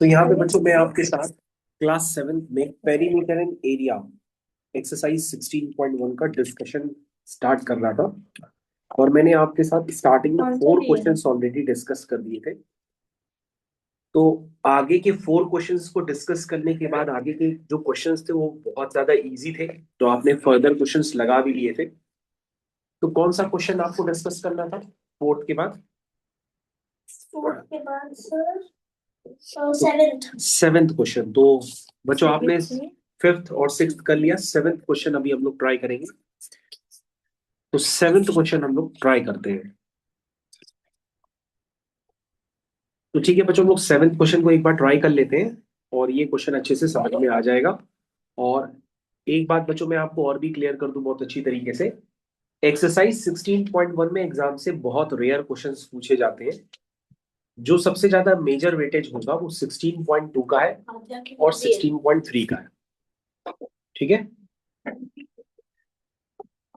तो यहाँ पे बच्चों मैं आपके साथ क्लास 7 में पेरीमीटर एंड एरिया एक्सरसाइज 16.1 का डिस्कशन स्टार्ट कर रहा था। और मैंने आपके साथ स्टार्टिंग में 4 क्वेश्चंस ऑलरेडी डिस्कस कर दिए थे। तो आगे के 4 क्वेश्चंस को डिस्कस करने के बाद आगे के जो क्वेश्चंस थे वो बहुत ज्यादा इजी थे, तो आपने फर्दर क्वेश्चंस लगा भी लिए थे। तो कौन सा क्वेश्चन आपको डिस्कस करना था फोर्थ के बाद? फोर्थ के बाद सर सेवेंथ। Seventh question. तो बच्चों आपने फिफ्थ और सिक्स्थ कर लिया, सेवेंथ क्वेश्चन अभी हम लोग ट्राई करेंगे। तो सेवेंथ क्वेश्चन हम लोग ट्राई करते हैं। तो ठीक है बच्चों, हम लोग सेवेंथ क्वेश्चन को एक बार ट्राई कर लेते हैं और ये क्वेश्चन अच्छे से समझ में आ जाएगा। और एक बात बच्चों मैं आपको और भी क्लियर कर दूं बहुत अच्छी तरीके से, एक्सरसाइज 16.1 में एग्जाम से बहुत रेयर क्वेश्चंस पूछे जाते हैं। जो सबसे ज्यादा मेजर वेटेज होगा वो 16.2 का है और 16.3 का है। ठीक है,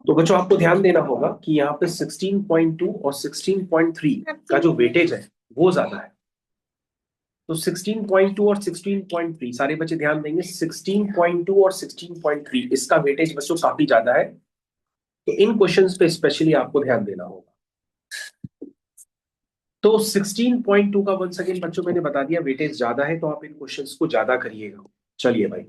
तो बच्चों आपको ध्यान देना होगा कि यहाँ पे 16.2 और 16.3 का जो वेटेज है वो ज्यादा है। तो 16.2 और 16.3 सारे बच्चे ध्यान देंगे, 16.2 और 16.3 इसका वेटेज बच्चों काफी ज्यादा है। तो इन क्वेश्चंस पे स्पेशली आपको ध्यान देना होगा। तो 16.2 का वंस अगेन बच्चों मैंने बता दिया वेटेज ज्यादा है, तो आप इन क्वेश्चंस को ज्यादा करिएगा। चलिए भाई,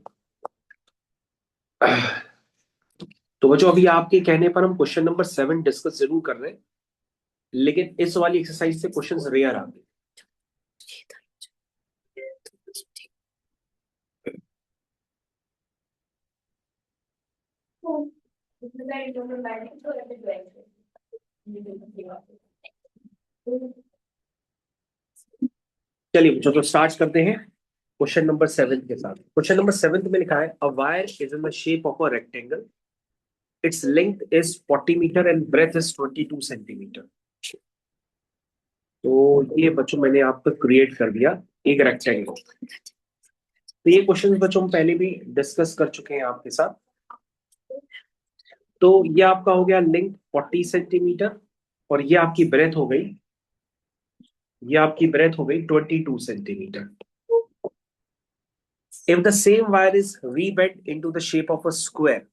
तो बच्चों अभी आपके कहने पर हम क्वेश्चन नंबर 7 डिस्कस जरूर कर रहे हैं, लेकिन इस वाली एक्सरसाइज से क्वेश्चंस रेयर आते हैं। चलिए बच्चों, तो स्टार्ट करते हैं क्वेश्चन नंबर 7 के साथ। क्वेश्चन नंबर 7 में लिखा है a wire is in the shape of a rectangle, its length is 40 metre and breadth is 22 centimetre. तो ये बच्चों मैंने आपको क्रिएट कर दिया एक रेक्टेंगल। तो ये क्वेश्चन बच्चों हम पहले भी डिस्कस कर चुके हैं आपके साथ। तो ये आपका हो गया लेंथ 40 सेंटीमीटर और ये आपकी ब्रेथ हो गई 22 centimetre. If the same wire is rebent into the shape of a square,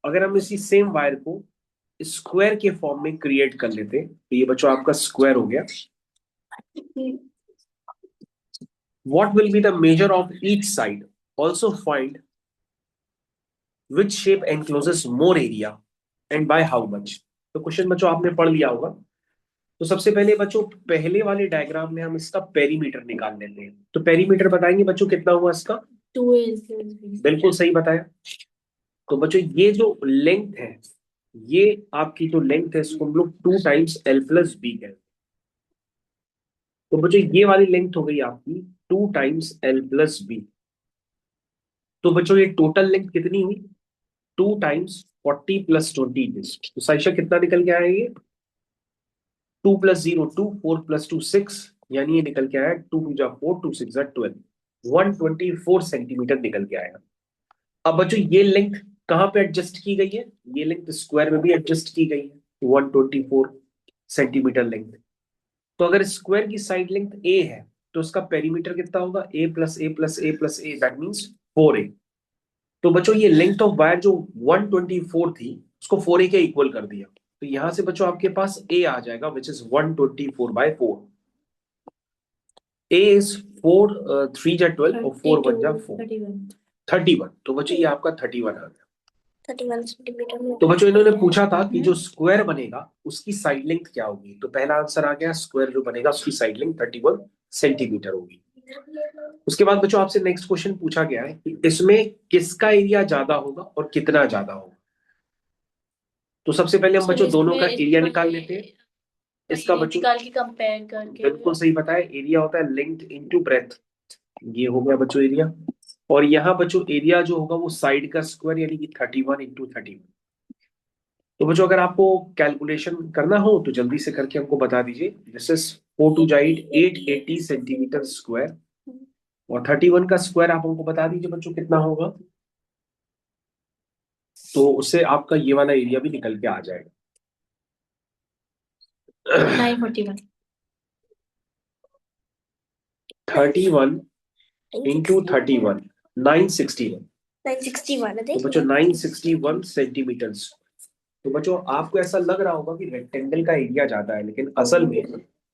अगर हम इसी सेम वायर को स्क्वायर के फॉर्म में क्रिएट कर लेते हैं, तो ये बच्चों आपका स्क्वायर हो गया। What will be the measure of each side, also find which shape encloses more area and by how much. तो क्वेश्चन बच्चों आपने पढ़ लिया होगा। तो सबसे पहले बच्चों पहले वाले डायग्राम में हम इसका पेरीमीटर निकाल लेते हैं। तो पेरीमीटर बताएंगे बच्चों कितना हुआ इसका? 2 बिल्कुल सही बताया। तो बच्चों ये जो लेंथ है, ये आपकी जो लेंथ है इसको हम लोग 2 टाइम्स L+B कहते हैं। तो बच्चों ये वाली लेंथ हो गई आपकी 2 टाइम्स L+B। तो बच्चों ये टोटल लेंथ कितनी हुई? 2 टाइम्स 40 + 20। तो साइशा कितना निकल के आया ये? 2 + 0 2, 4 + 2 6, यानी ये निकल के आया 2 × 2 = 4, 2 × 6 = 12, 124 सेंटीमीटर निकल के आया। अब बच्चों ये लेंथ कहां पे एडजस्ट की गई है? ये लेंथ स्क्वायर में भी एडजस्ट की गई है, 124 सेंटीमीटर लेंथ। तो अगर स्क्वायर की साइड लेंथ ए है तो उसका पेरीमीटर कितना होगा? A + A + A + A, that means 4A। तो बच्चों ये लेंथ ऑफ वायर जो 124 थी उसको 4A के इक्वल कर दिया। तो यहां से बच्चों आपके पास A आ जाएगा विच इज 124/4। A इज 4 3 × 12 और 4 1 × 4 31। तो बच्चों ये आपका 31 आ गया। 31 सेंटीमीटर में। तो बच्चों इन्होंने पूछा था कि जो स्क्वायर बनेगा उसकी साइड लेंथ क्या होगी। तो पहला आंसर आ गया, स्क्वायर जो बनेगा उसकी साइड लेंथ 31 सेंटीमीटर होगी। उसके बाद बच्चों आपसे नेक्स्ट क्वेश्चन पूछा गया है कि इसमें किसका एरिया ज्यादा होगा और कितना ज्यादा होगा। तो सबसे पहले हम बच्चों दोनों का एरिया निकाल लेते हैं। इसका बच्चों निकाल के कंपेयर करके बिल्कुल सही बताया, एरिया होता है लेंथ इंटू ब्रेथ। ये हो गया बच्चों एरिया। और यहाँ बच्चों एरिया जो होगा वो साइड का स्क्वायर यानी कि 31 × 31। तो बच्चों अगर आपको कैलकुलेशन करना हो तो जल्दी से करके हमको बता दीजिए। दिस इज 4 × 2 = 880 सेंटीमीटर स्क्वायर और 31 का स्क्वायर आप हमको बता दीजिए बच्चों कितना होगा। तो उससे आपका ये वाला एरिया भी निकल के आ जाएगा। 941। 31 इंटू 31 961। 961 है, तो बच्चों 961 सेंटीमीटर। तो बच्चों आपको ऐसा लग रहा होगा कि रेक्टेंगल का एरिया ज्यादा है, लेकिन असल में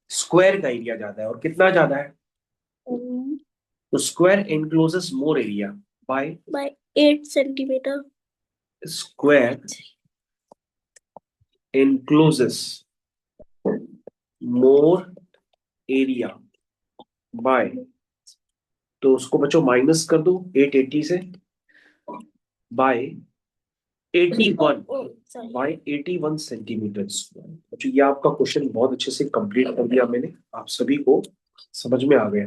स्क्वायर का एरिया ज्यादा है। और कितना ज्यादा है? तो square encloses more area bye 8 centimetre. Square encloses more area bye, तो उसको बच्चों माइनस कर दो 880 से, बाय 81 बाय 81 सेंटीमीटर स्क्वायर। बच्चों ये आपका क्वेश्चन बहुत अच्छे से कंप्लीट कर दिया मैंने, आप सभी को समझ में आ गया।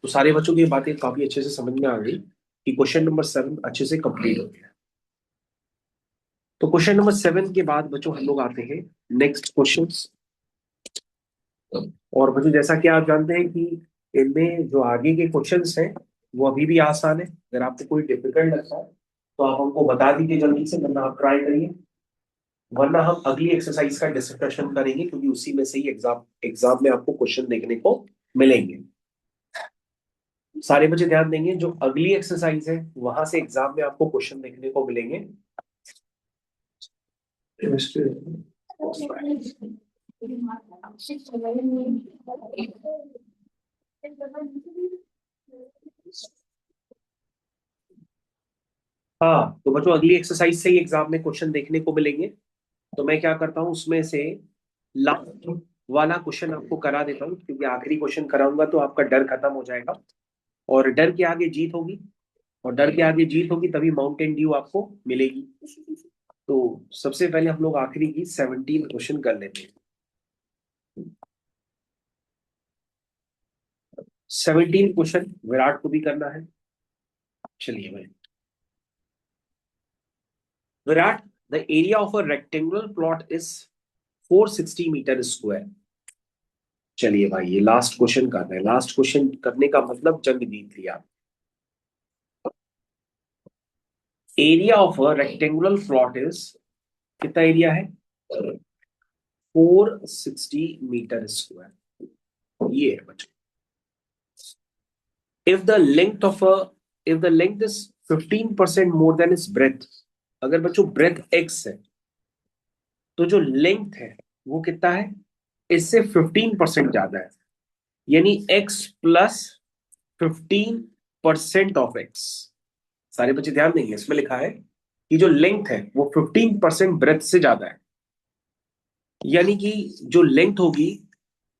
तो सारे बच्चों की ये बातें काफी अच्छे से समझ में आ गई कि क्वेश्चन नंबर 7 अच्छे से कंप्लीट हो गया। तो क्वेश्चन नंबर 7 के बाद बच्चों हम लोग आते हैं नेक्स्ट क्वेश्चंस। और बच्चों जैसा कि आप जानते हैं कि इनमें जो आगे के क्वेश्चंस हैं वो अभी भी आसान है। अगर आपको कोई डिफिकल्ट लगता है तो आप हमको बता दीजिए जल्दी से, वरना आप ट्राई करिए, वरना हम अगली एक्सरसाइज का डिस्कशन करेंगे, क्योंकि उसी में से ही एग्जाम एग्जाम में आपको क्वेश्चन देखने को मिलेंगे। सारे बच्चे ध्यान देंगे, जो अगली एक्सरसाइज है वहां से एग्जाम में आपको क्वेश्चन देखने को मिलेंगे। हाँ, तो बच्चों अगली एक्सरसाइज से ही एग्जाम में क्वेश्चन देखने को मिलेंगे। तो मैं क्या करता हूँ, उसमें से लास्ट वाला क्वेश्चन आपको करा देता हूँ, क्योंकि आखिरी क्वेश्चन कराऊंगा तो आपका डर खत्म हो जाएगा, और डर के आगे जीत होगी, और डर के आगे जीत होगी तभी माउंटेन ड्यू आपको मिलेगी। तो सबसे पहले हम लोग आखिरी की 17 क्वेश्चन कर लेते हैं। 17 क्वेश्चन विराट को भी करना है। चलिए भाई, Virat, the area of a rectangular plot is 460 metre square. चलिए भाई, ये लास्ट क्वेश्चन करना है। लास्ट क्वेश्चन करने का मतलब जंग जीत लिया। Area of a rectangular plot is, कितना एरिया है? 460 मीटर स्क्वायर। ये है बच्चों। If the length of a if the length is 15% more than it's breath, अगर बच्चों ब्रेथ x है तो जो लेंथ है वो कितना है? इससे 15% ज्यादा है, यानी x प्लस 15% ऑफ x। सारे बच्चे ध्यान देंगे, इसमें लिखा है कि जो लेंथ है वो 15% ब्रेथ से ज्यादा है, यानी कि जो लेंथ होगी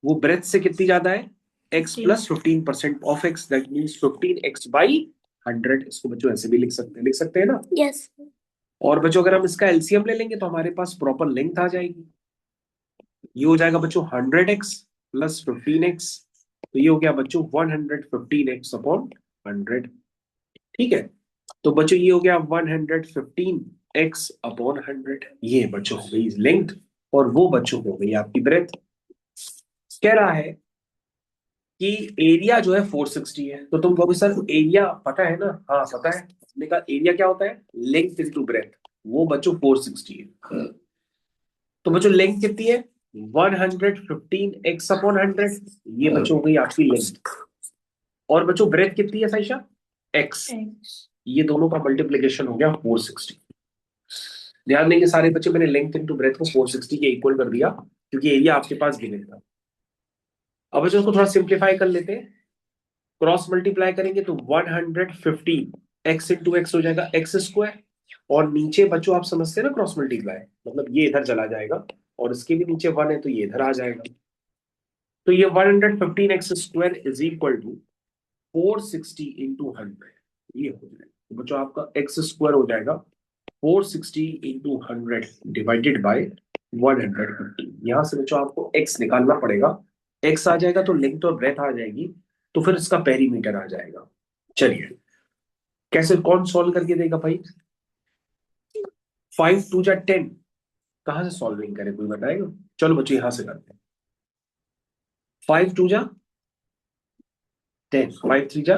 वो ब्रेथ से कितनी ज्यादा है? x plus 15% of x, that means 15x/100। इसको बच्चों ऐसे भी लिख सकते हैं ना? यस। और बच्चों अगर हम इसका एलसीएम ले लेंगे तो हमारे पास प्रॉपर लेंथ आ जाएगी। ये हो जाएगा बच्चों 100x प्लस 15x, तो ये हो गया बच्चों 115x/100। ठीक है, तो बच्चों ये हो गया 115x/100। ये बच्चों हो गई लेंथ, और वो बच्चों हो गई आपकी ब्रेथ। कह रहा है कि एरिया जो है 460 है। तो तुम कहोगे सर एरिया पता है ना? हाँ पता है। हमने कहा एरिया क्या होता है? Length into breadth. वो बच्चों 460 है। तो बच्चों लेंथ कितनी है? 115x/100। ये बच्चों हो गई आपकी लेंथ। और बच्चों ब्रेथ कितनी है साइशा? x। ये दोनों का मल्टीप्लीकेशन हो गया 460। ध्यान देंगे सारे बच्चे, मैंने लेंथ इनटू ब्रेथ को 460 के इक्वल कर दिया, क्योंकि एरिया आपके पास गिवन था। अब बच्चों को थोड़ा सिंप्लीफाई कर लेते हैं। क्रॉस मल्टीप्लाई करेंगे तो 115 x इंटू एक्स हो जाएगा एक्स स्क्वायर, और नीचे बच्चों आप समझते हैं ना क्रॉस मल्टीप्लाई, मतलब ये इधर चला जाएगा, और इसके भी नीचे 1 है तो ये इधर आ जाएगा। तो ये 115x² is equal to 460 into 100। ये हो जाएगा तो बच्चों आपका x² हो जाएगा 460 इंटू 100 डिवाइडेड बाय 115। यहां से बच्चों आपको x निकालना पड़ेगा। x आ जाएगा तो लेंथ और ब्रेथ आ जाएगी, तो फिर इसका पेरीमीटर आ जाएगा। चलिए, कैसे कौन सॉल्व करके देगा भाई? 5 2 जा 10, कहां से सॉल्विंग करें कोई बताएगा? चलो बच्चों यहां से करते हैं। 5 2 जा 10, 5 3 जा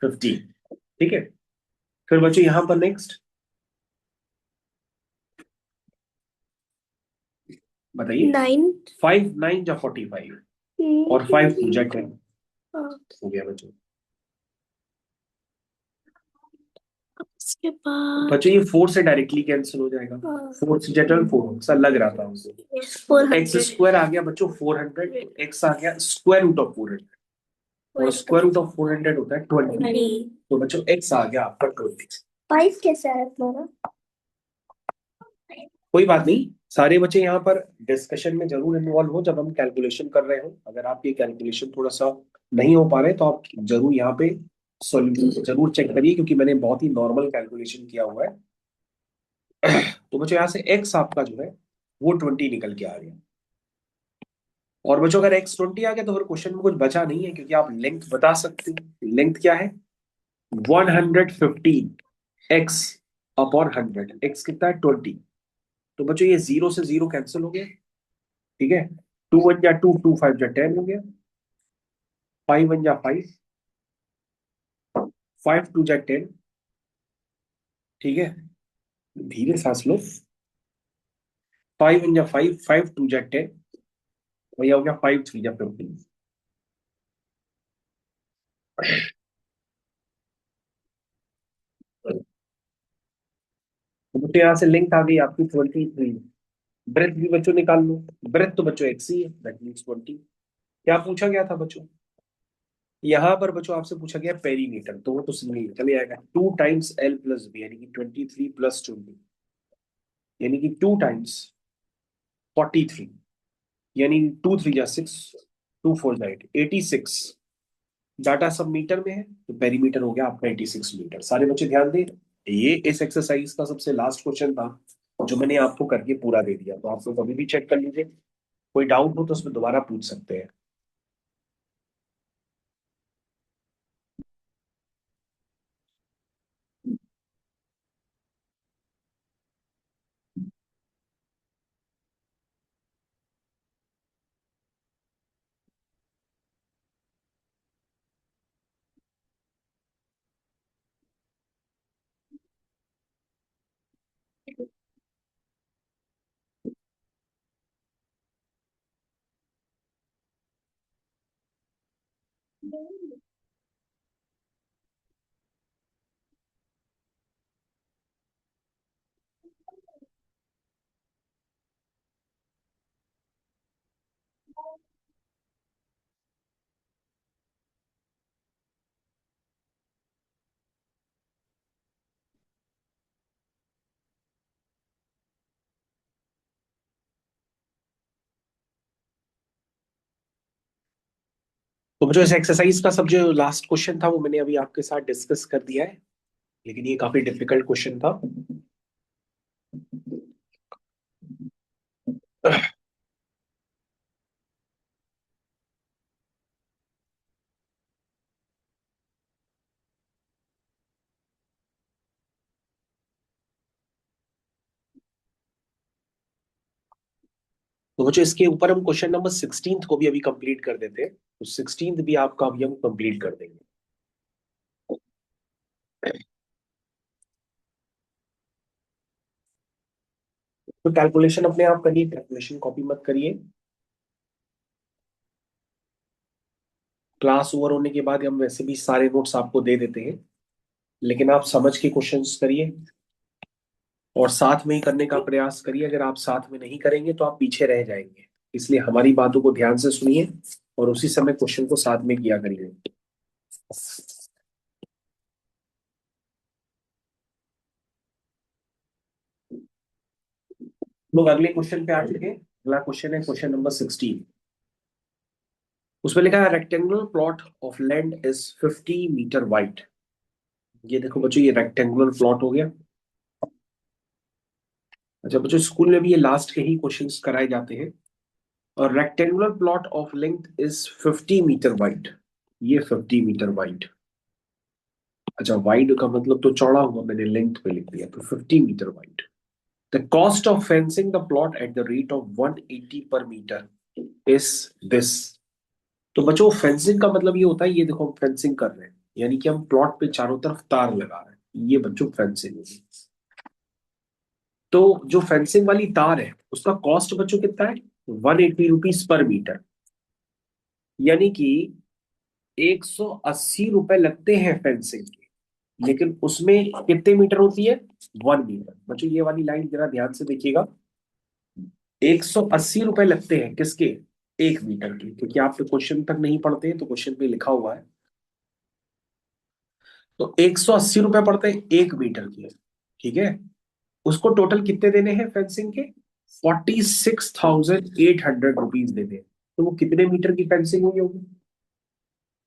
15। ठीक है, फिर बच्चों यहां पर नेक्स्ट बताइए। 9। 5 9 जा 45 और 5 2 जा 10 हो गया बच्चों। उसके बाद बच्चों ये 4 से डायरेक्टली कैंसिल हो जाएगा। 4 से जनरल 4 सा लग रहा था मुझे। एक्स 400 स्क्वायर आ गया बच्चों 400, एक्स आ गया स्क्वायर रूट ऑफ 400 और स्क्वायर रूट ऑफ 400 होता है 20। तो बच्चों एक्स आ गया आपका 20। 5 कैसे आया तुम्हारा? कोई बात नहीं, सारे बच्चे यहाँ पर डिस्कशन में जरूर इन्वॉल्व हो जब हम कैलकुलेशन कर रहे हो। अगर आप ये कैलकुलेशन थोड़ा सा नहीं हो पा रहे तो आप जरूर यहाँ पे सॉल्यूशन जरूर चेक करिए, क्योंकि मैंने बहुत ही नॉर्मल कैलकुलेशन किया हुआ है। तो बच्चों यहाँ से एक्स आपका जो है वो 20 निकल के आ गया। और बच्चों अगर एक्स 20 आ गया तो फिर क्वेश्चन में कुछ बचा नहीं है, क्योंकि आप लेंथ बता सकते हो। लेंथ क्या है? 115 एक्स अपॉन 100। एक्स कितना है? 20। तो बच्चों ये 0 से 0 कैंसिल हो गया। ठीक है, 2 1 जा 2, 2 5 जा 10 हो गया, 5 1 जा 5, 5 2 जा 10। ठीक है, धीरे सांस लो। 5 1 जा 5, 5 2 जा 10, और यह हो गया 5 3 जा 15। तो बच्चों यहाँ से लेंथ आ गई आपकी 23। ब्रेथ भी बच्चों निकाल लो। ब्रेथ तो बच्चों एक्स ही है, दैट मीन्स 20। क्या पूछा गया था बच्चों? यहाँ पर बच्चों आपसे पूछा गया पेरीमीटर, तो वो तो सिंपल चले आएगा 2 टाइम्स एल प्लस बी, यानी कि 23 प्लस 20, यानी कि 2 टाइम्स 43, यानी 2 3 जा 6, 2 4 जा 8, 86। डाटा सब मीटर में है तो पेरीमीटर हो गया आपका 86 मीटर। सारे बच्चे ध्यान दें, ये इस एक्सरसाइज का सबसे लास्ट क्वेश्चन था जो मैंने आपको करके पूरा दे दिया। तो आप लोग कभी भी चेक कर लीजिए, कोई डाउट हो तो उसमें दोबारा पूछ सकते हैं। तो जो इस एक्सरसाइज का सब जो लास्ट क्वेश्चन था वो मैंने अभी आपके साथ डिस्कस कर दिया है, लेकिन ये काफी डिफिकल्ट क्वेश्चन था। तो बच्चों इसके ऊपर हम क्वेश्चन नंबर 16 को भी अभी कंप्लीट कर देते हैं, तो 16 भी आपका अभी हम कंप्लीट कर देंगे। तो कैलकुलेशन अपने आप करिए, कैलकुलेशन कॉपी मत करिए। क्लास ओवर होने के बाद हम वैसे भी सारे नोट्स आपको दे देते हैं, लेकिन आप समझ के क्वेश्चंस करिए और साथ में ही करने का प्रयास करिए। अगर आप साथ में नहीं करेंगे तो आप पीछे रह जाएंगे, इसलिए हमारी बातों को ध्यान से सुनिए और उसी समय क्वेश्चन को साथ में किया करिए। लोग अगले क्वेश्चन पे आ चुके हैं। अगला क्वेश्चन है क्वेश्चन नंबर 16। उसमें लिखा है rectangular plot of land is 50 metre wide. ये देखो बच्चों, ये रेक्टेंगुलर प्लॉट हो गया। अच्छा बच्चों, स्कूल में भी ये लास्ट के ही क्वेश्चंस कराए जाते हैं। और rectangular plot of length is 50 metre wide. ये 50 मीटर वाइड। अच्छा, वाइड का मतलब तो चौड़ा हुआ, मैंने लेंथ पे लिख दिया, तो 50 metre wide. The cost of fencing the plot at the rate of 180 per metre is this. तो बच्चों फेंसिंग का मतलब ये होता है, ये देखो हम फेंसिंग कर रहे हैं, यानी कि हम प्लॉट पे चारों तरफ तार लगा रहे हैं, ये बच्चों फेंसिंग होगी। तो जो फेंसिंग वाली तार है उसका कॉस्ट बच्चों कितना है, 180 रुपीज पर मीटर। यानी कि 180 रुपए लगते हैं फेंसिंग के, लेकिन उसमें कितने मीटर होती है, 1 मीटर। बच्चों ये वाली लाइन जरा ध्यान से देखिएगा, 180 रुपए लगते हैं किसके, 1 मीटर के, क्योंकि आप तो क्वेश्चन तक नहीं पढ़ते हैं तो क्वेश्चन पे लिखा हुआ है। तो 180 रुपए पड़ते हैं 1 मीटर के, ठीक है। उसको टोटल कितने देने हैं फेंसिंग के, 46,800 रुपीज देने हैं। तो वो कितने मीटर की फेंसिंग हुई होगी,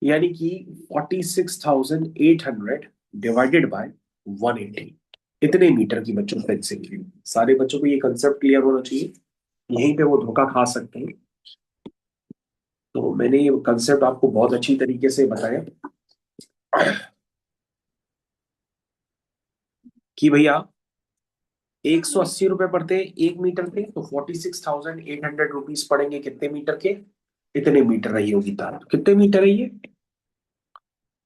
यानी कि 46,800 डिवाइडेड बाय 180, इतने मीटर की बच्चों फेंसिंग की। सारे बच्चों को ये कंसेप्ट क्लियर होना चाहिए, यहीं पे वो धोखा खा सकते हैं। तो मैंने ये कंसेप्ट आपको बहुत अच्छी तरीके से बताया कि भैया 180 रुपए पड़ते हैं 1 मीटर के, तो 46,800 रुपीज पड़ेंगे कितने मीटर के, इतने मीटर रही होगी तार। कितने मीटर है ये,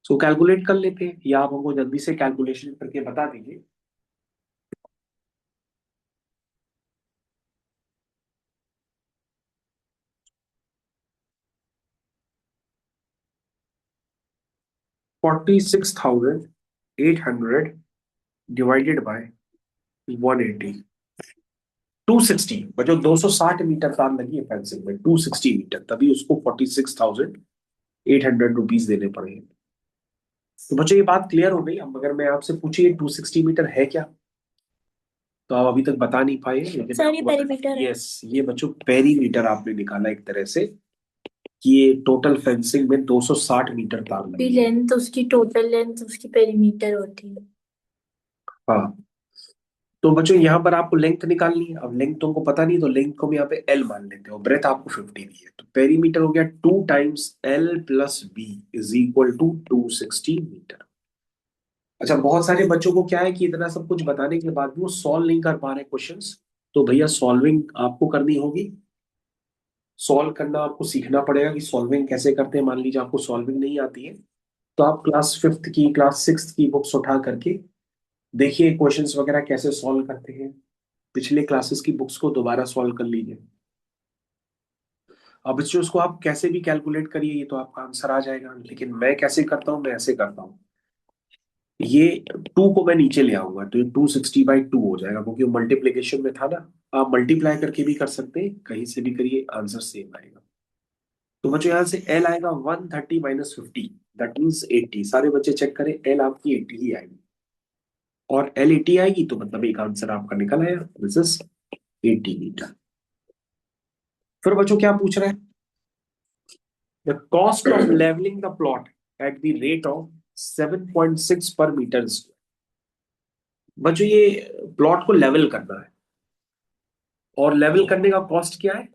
सो कैलकुलेट कर लेते हैं, या आप हमको जल्दी से कैलकुलेशन करके बता दीजिए। $46,800 डिवाइडेड बाय 180, 260। बच्चों 260 मीटर तार लगी है फेंसिंग में, 260 मीटर, तभी उसको 46,800 रुपीज देने पड़ेंगे। तो बच्चों ये बात क्लियर हो गई। अब अगर मैं आपसे पूछिए 260 मीटर है क्या, तो आप अभी तक बता नहीं पाए, लेकिन सर ये पेरीमीटर है। यस, ये बच्चों पेरीमीटर आपने निकाला एक तरह से, कि ये टोटल फेंसिंग में 260 मीटर तार लगी है। लेंथ उसकी टोटल लेंथ उसकी पेरीमीटर होती है। हाँ, तो बच्चों यहाँ पर आपको लेंथ निकालनी है। अब लेंथ तुमको पता नहीं, तो लेंथ को हम यहाँ पे एल मान लेते हो, ब्रेथ आपको 50 दी है, तो पेरीमीटर हो गया 2 टाइम्स L + B = 260 मीटर। अच्छा, बहुत सारे बच्चों को क्या है कि इतना सब कुछ बताने के बाद भी वो सॉल्व नहीं कर पा रहे क्वेश्चंस, तो भैया सॉल्विंग आपको करनी होगी। सॉल्व करना आपको सीखना पड़ेगा कि सॉल्विंग कैसे करते हैं। मान लीजिए आपको सॉल्विंग नहीं आती है, तो आप क्लास 5th की, क्लास 6th की बुक्स उठा करके देखिए क्वेश्चंस वगैरह कैसे सॉल्व करते हैं, पिछले क्लासेस की बुक्स को दोबारा सॉल्व कर लीजिए। अब बच्चों उसको आप कैसे भी कैलकुलेट करिए, ये तो आपका आंसर आ जाएगा, लेकिन मैं कैसे करता हूँ, मैं ऐसे करता हूँ, ये 2 को मैं नीचे ले आऊंगा, तो ये 260/2 हो जाएगा, क्योंकि वो मल्टीप्लीकेशन में था ना। आप मल्टीप्लाई करके भी कर सकते हैं, कहीं से भी करिए आंसर सेम आएगा। तो बच्चों यहाँ से एल आएगा 130 - 50, दैट मीन्स 80। सारे बच्चे चेक करें, एल आपकी 80 ही आएगी, और एल 80 आएगी तो मतलब एक आंसर आपका निकल आया, दिस इज 80 मीटर। फिर बच्चों क्या पूछ रहे हैं, the cost of levelling the plot at the rate of 7.6 per metre square. बच्चों ये प्लॉट को लेवल करना है, और लेवल करने का कॉस्ट क्या है,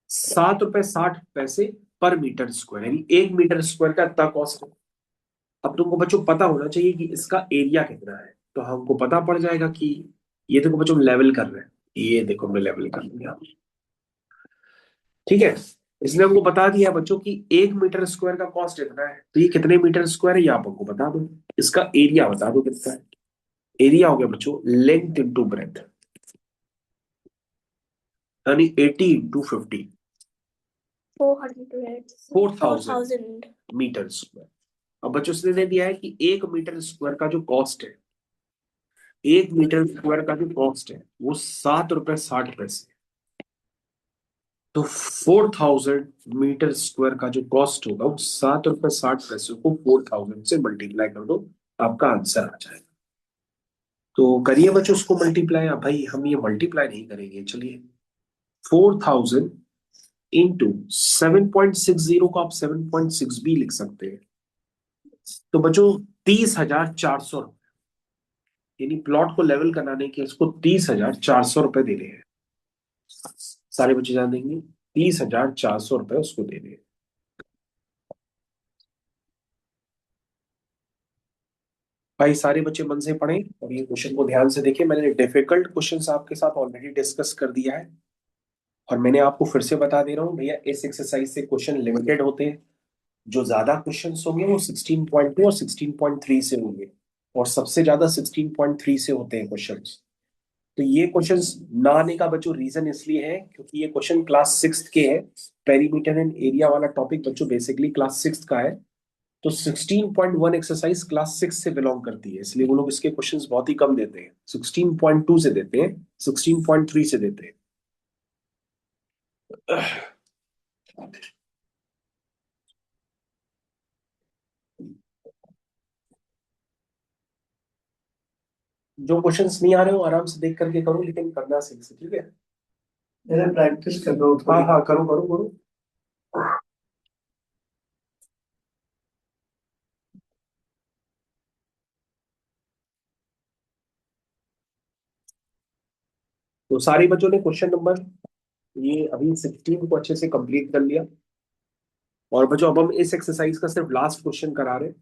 7 रुपए 60 पैसे पर मीटर स्क्वायर, यानी 1 मीटर स्क्वायर का इतना कॉस्ट है। अब तुमको बच्चों पता होना चाहिए कि इसका एरिया कितना है, तो हमको पता पड़ जाएगा कि ये देखो बच्चों लेवल कर रहे हैं, ये देखो मैं लेवल कर दिया, ठीक है। इसने हमको बता दिया बच्चों कि 1 मीटर स्क्वायर का कॉस्ट इतना है, तो ये कितने मीटर स्क्वायर है ये आप हमको बता दो। इसका एरिया बता दो कितना है। एरिया हो गया बच्चों लेंथ इंटू ब्रेथ, यानी 80 × 50, 400 4,000 4000। Metre square. अब बच्चों से दे दिया है कि 1 मीटर स्क्वायर का जो कॉस्ट है, 1 मीटर स्क्वायर का जो कॉस्ट है वो 7 रुपए 60 पैसे। तो 4,000 मीटर स्क्वायर का जो कॉस्ट होगा वो 7 रुपए 60 पैसे को 4,000 से मल्टीप्लाई कर दो, आपका आंसर आ जाएगा। तो करिए बच्चों उसको मल्टीप्लाई। अब भाई हम ये मल्टीप्लाई नहीं करेंगे, चलिए 4,000 इंटू 7.60 को आप 7.6 भी लिख सकते हैं। तो बच्चों 30,400, यानी प्लॉट को लेवल कराने के इसको 30,400 रुपए देने हैं। सारे बच्चे जान देंगे 30,400 रुपए उसको देने हैं। भाई सारे बच्चे मन से पढ़ें और ये क्वेश्चन को ध्यान से देखें। मैंने डिफिकल्ट क्वेश्चंस आपके साथ ऑलरेडी डिस्कस कर दिया है, और मैंने आपको फिर से बता दे रहा हूँ भैया, इस एक्सरसाइज से क्वेश्चन लिमिटेड होते हैं। जो ज्यादा क्वेश्चंस होंगे वो 16.2 और 16.3 से होंगे, और सबसे ज्यादा 16.3 से होते हैं क्वेश्चंस। तो ये क्वेश्चंस ना आने का बच्चों रीजन इसलिए है क्योंकि ये क्वेश्चन क्लास 6 के है। पेरीमीटर एंड एरिया वाला टॉपिक बच्चों बेसिकली क्लास 6 का है। तो 16.1 एक्सरसाइज क्लास 6 से बिलोंग करती है, इसलिए वो लोग इसके क्वेश्चंस बहुत ही कम देते हैं। 16.2 से देते हैं, 16.3 से देते हैं। जो क्वेश्चंस नहीं आ रहे हो आराम से देख करके करो, लेकिन करना सही से, ठीक है। मेरा प्रैक्टिस कर रहा हूँ हाँ थोड़ी। हाँ, करो करो करो। तो सारे बच्चों ने क्वेश्चन नंबर ये अभी 16 को अच्छे से कंप्लीट कर लिया। और बच्चों अब हम इस एक्सरसाइज का सिर्फ लास्ट क्वेश्चन करा रहे हैं,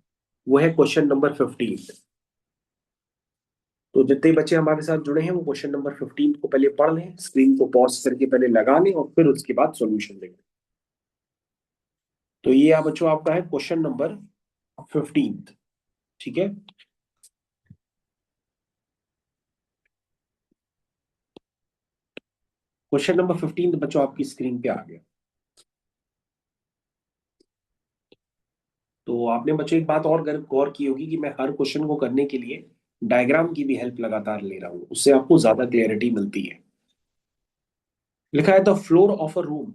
वो है क्वेश्चन नंबर 15। तो जितने बच्चे हमारे साथ जुड़े हैं वो क्वेश्चन नंबर 15 को पहले पढ़ लें, स्क्रीन को पॉज करके पहले लगा लें और फिर उसके बाद सॉल्यूशन देखें। तो ये बच्चों आपका है क्वेश्चन नंबर 15, ठीक है। क्वेश्चन नंबर 15 बच्चों आपकी स्क्रीन पे आ गया। तो आपने बच्चों एक बात और गौर की होगी कि मैं हर क्वेश्चन को करने के लिए डायग्राम की भी हेल्प लगातार ले रहा हूं, उससे आपको ज्यादा क्लियरिटी मिलती है। लिखा है the floor of a room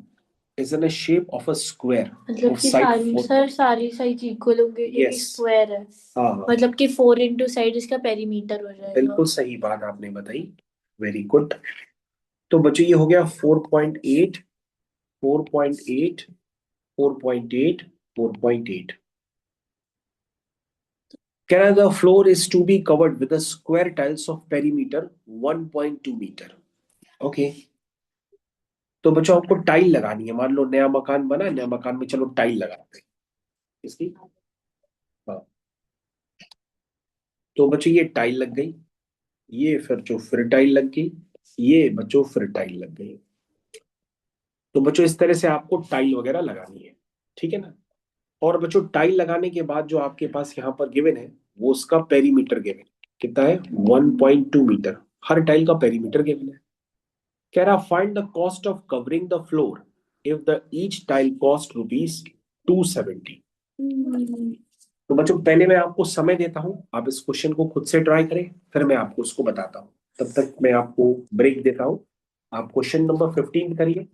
is in a shape of a square मतलब ऑफ कि साइड सारी 4। सर सारी साइड इक्वल होंगे क्योंकि यस, स्क्वायर है। हाँ हाँ, मतलब कि 4 साइड इसका पेरीमीटर हो जाएगा। बिल्कुल सही बात आपने बताई, वेरी गुड। तो बच्चों ये हो गया 4.8, 4.8, 4.8, 4.8। Can the floor is to be covered with a square tiles of perimeter 1.2 metre. Okay, तो बच्चों आपको टाइल लगानी है। मान लो नया मकान बना है, नया मकान में चलो टाइल लगाते हैं इसकी। हाँ, तो बच्चों ये टाइल लग गई, ये फिर टाइल लग गई, ये बच्चों फिर टाइल लग गई। तो बच्चों इस तरह से आपको टाइल वगैरह लगानी है, ठीक है ना। और बच्चों टाइल लगाने के बाद जो आपके पास यहाँ पर गिवन है वो उसका पेरीमीटर गिवन कितना है, 1.2 मीटर। हर टाइल का पेरीमीटर गिवन है। कह रहा find the cost of covering the floor if the each tile cost rupees 270। तो बच्चों पहले मैं आपको समय देता हूं, आप इस क्वेश्चन को खुद से ट्राई करें, फिर मैं आपको उसको बताता हूं। तब तक मैं आपको ब्रेक देता हूं। आप क्वेश्चन नंबर 15 करिए,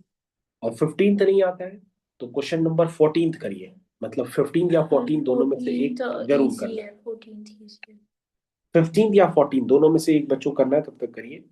और 15 नहीं आता है तो क्वेश्चन नंबर 14 करिए। मतलब 15 या 14 दोनों में से एक 14 जरूर इजी करना है, है। 14 इजी है। 15 या 14 दोनों में से एक बच्चों करना है, तब तक करिए।